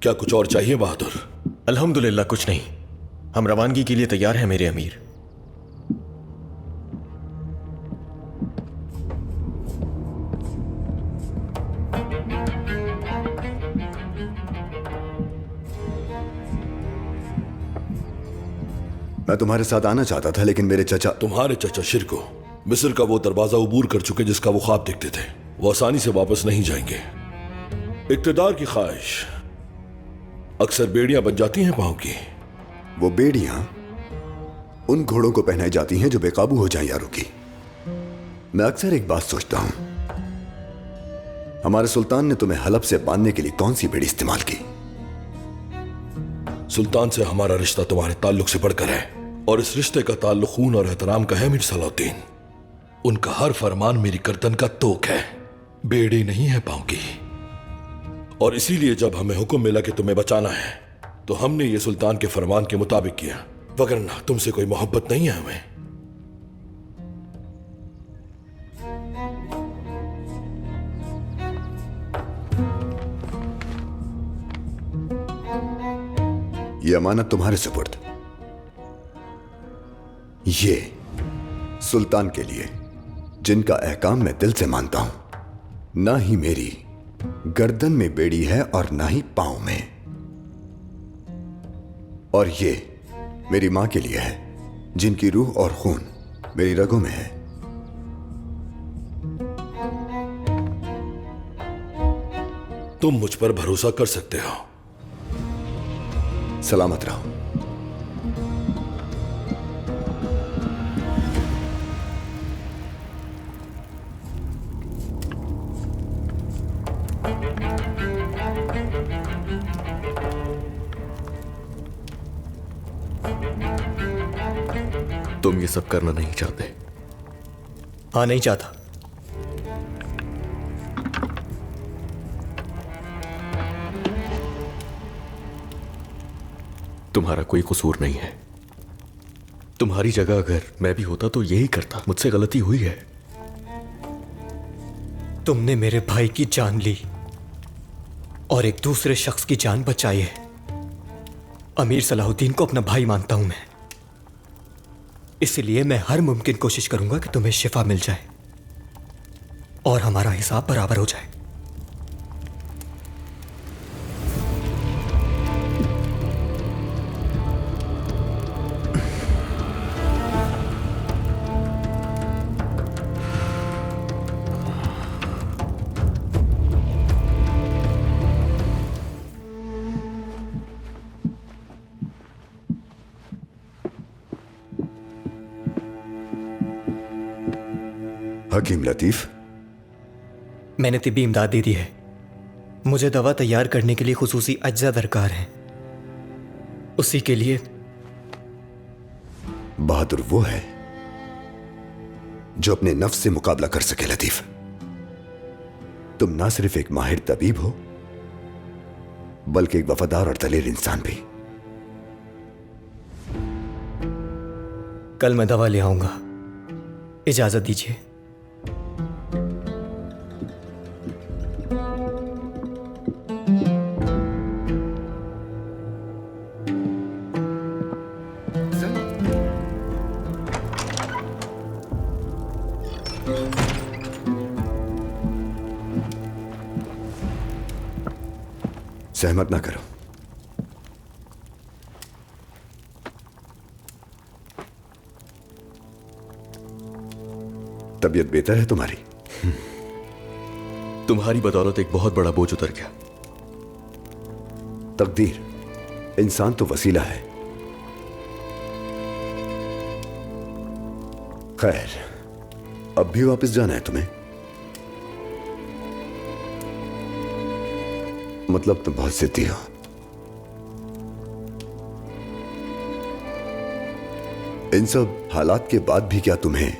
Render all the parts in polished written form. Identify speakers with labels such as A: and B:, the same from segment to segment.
A: क्या कुछ और चाहिए बहादुर?
B: अल्हम्दुलिल्लाह कुछ नहीं। हम रवानगी के लिए तैयार हैं मेरे अमीर।
C: मैं तुम्हारे साथ आना चाहता था लेकिन मेरे चचा।
A: तुम्हारे चचा शिरको मिस्र का वो दरवाजा उबूर कर चुके जिसका वो ख्वाब देखते थे। वो आसानी से वापस नहीं जाएंगे। इक्तदार की ख्वाहिश अक्सर बेड़ियां बन जाती हैं पांव की।
C: वो बेड़ियां उन घोड़ों को पहनाई जाती हैं जो बेकाबू हो जाएं यारों की। मैं अक्सर एक बात सोचता हूं, हमारे सुल्तान ने तुम्हें हलब से बांधने के लिए कौन सी बेड़ी इस्तेमाल की?
A: सुल्तान से हमारा रिश्ता तुम्हारे ताल्लुक से बढ़कर है, और इस रिश्ते का ताल्लुक खून और एहतराम का है मीर सलाउद्दीन। उनका हर फरमान मेरी गर्दन का तोक है, बेड़ी नहीं है पांव की। और इसीलिए जब हमें हुक्म मिला कि तुम्हें बचाना है तो हमने ये सुल्तान के फरमान के मुताबिक किया, वगरना तुमसे कोई मोहब्बत नहीं है हमें।
C: ये अमानत तुम्हारे सुपुर्द। ये सुल्तान के लिए जिनका अहकाम मैं दिल से मानता हूं। ना ही मेरी गर्दन में बेड़ी है और ना ही पांव में। और ये मेरी मां के लिए है जिनकी रूह और खून मेरी रगों में है।
A: तुम मुझ पर भरोसा कर सकते हो।
C: सलामत रहो।
B: तुम ये सब करना नहीं चाहते?
D: हाँ, नहीं चाहता।
B: तुम्हारा कोई कसूर नहीं है। तुम्हारी जगह अगर मैं भी होता तो यही करता। मुझसे गलती हुई है।
D: तुमने मेरे भाई की जान ली और एक दूसरे शख्स की जान बचाई है। अमीर सलाहुद्दीन को अपना भाई मानता हूं मैं, इसलिए मैं हर मुमकिन कोशिश करूंगा कि तुम्हें शिफा मिल जाए और हमारा हिसाब बराबर हो जाए।
C: हकीम लतीफ,
D: मैंने तिब्बी इमदाद दे दी है। मुझे दवा तैयार करने के लिए खुसूसी अज्जा दरकार हैं। उसी के लिए
C: बहादुर वो है जो अपने नफ्स से मुकाबला कर सके। लतीफ, तुम ना सिर्फ एक माहिर तबीब हो बल्कि एक वफादार और दलेर इंसान भी।
D: कल मैं दवा ले आऊंगा। इजाजत दीजिए।
C: सहमत ना करो। तबीयत बेहतर है तुम्हारी?
B: तुम्हारी बदौलत एक बहुत बड़ा बोझ उतर गया।
C: तकदीर, इंसान तो वसीला है। खैर, अब भी वापस जाना है तुम्हें? मतलब तुम बहुत जिद्दी हो। इन सब हालात के बाद भी क्या तुम्हें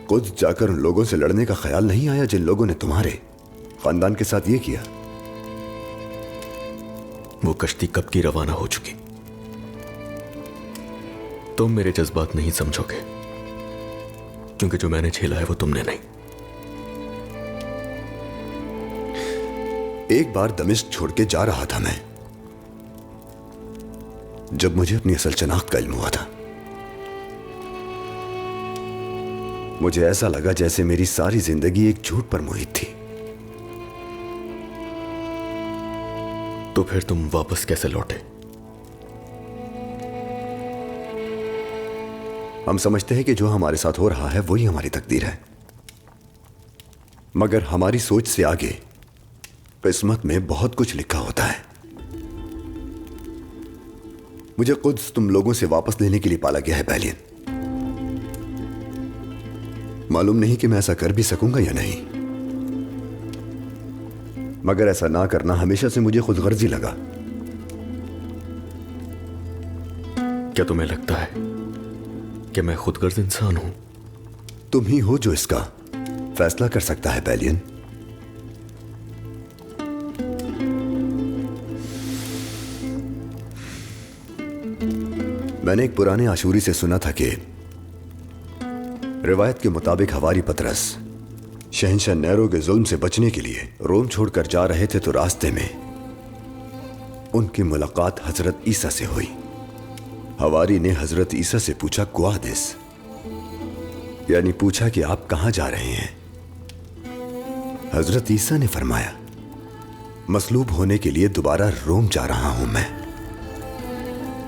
C: खुद जाकर उन लोगों से लड़ने का ख्याल नहीं आया जिन लोगों ने तुम्हारे खानदान के साथ ये किया?
B: वो कश्ती कब की रवाना हो चुकी। तुम मेरे जज्बात नहीं समझोगे, क्योंकि जो मैंने झेला है वो तुमने नहीं।
C: एक बार दमिश्क छोड़ के जा रहा था मैं, जब मुझे अपनी असल शनाख्त का इल्म हुआ था। मुझे ऐसा लगा जैसे मेरी सारी जिंदगी एक झूठ पर मोहित थी।
B: तो फिर तुम वापस कैसे लौटे?
C: हम समझते हैं कि जो हमारे साथ हो रहा है वही हमारी तकदीर है, मगर हमारी सोच से आगे किस्मत में बहुत कुछ लिखा होता है। मुझे खुद तुम लोगों से वापस लेने के लिए पाला गया है बैलियन। मालूम नहीं कि मैं ऐसा कर भी सकूंगा या नहीं, मगर ऐसा ना करना हमेशा से मुझे खुद गर्जी लगा।
B: क्या तुम्हें लगता है कि मैं खुदगर्ज इंसान हूं?
C: तुम ही हो जो इसका फैसला कर सकता है बैलियन। मैंने एक पुराने आशूरी से सुना था कि रिवायत के मुताबिक हवारी पतरस शहंशाह नेरो के जुल्म से बचने के लिए रोम छोड़कर जा रहे थे, तो रास्ते में उनकी मुलाकात हजरत ईसा से हुई। हवारी ने हजरत ईसा से पूछा कुआदिस, यानी पूछा कि आप कहां जा रहे हैं। हजरत ईसा ने फरमाया, मसलूब होने के लिए दोबारा रोम जा रहा हूं मैं,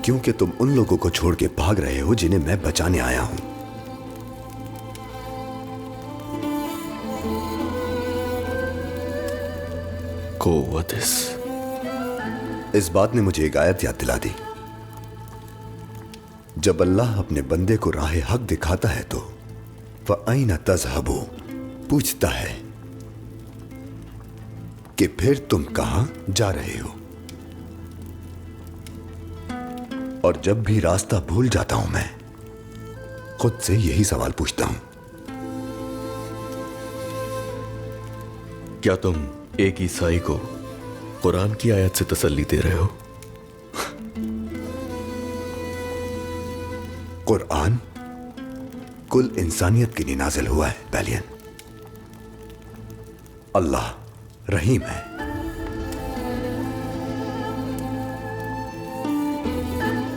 C: क्योंकि तुम उन लोगों को छोड़ के भाग रहे हो जिन्हें मैं बचाने आया हूं।
B: कुआदिस।
C: इस बात ने मुझे एक आयत याद दिला दी, जब अल्लाह अपने बंदे को राह हक दिखाता है तो फ़अैन तज़हबू पूछता है कि फिर तुम कहां जा रहे हो। और जब भी रास्ता भूल जाता हूं मैं खुद से यही सवाल पूछता हूं,
B: क्या तुम एक ईसाई को कुरान की आयत से तसल्ली दे रहे हो?
C: कुरान कुल इंसानियत के लिए नाजिल हुआ है बैलियन। अल्लाह रहीम है।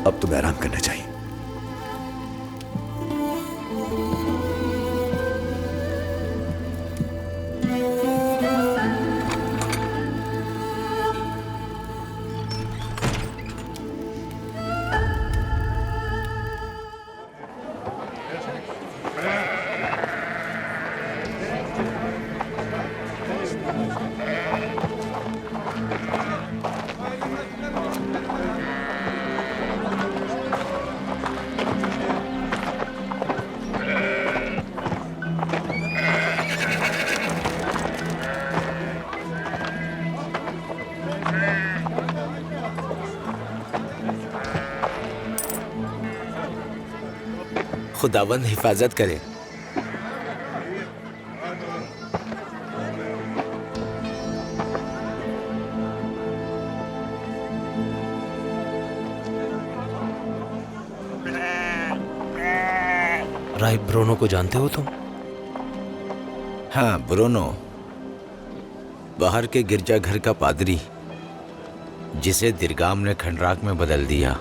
C: अब तुम्हें आराम करना चाहिए।
E: खुदावंद हिफाजत करे।
F: राहिब ब्रोनो को जानते हो तुम?
E: हाँ, ब्रोनो, बाहर के गिरजाघर का पादरी जिसे दिरगाम ने खंडराक में बदल दिया।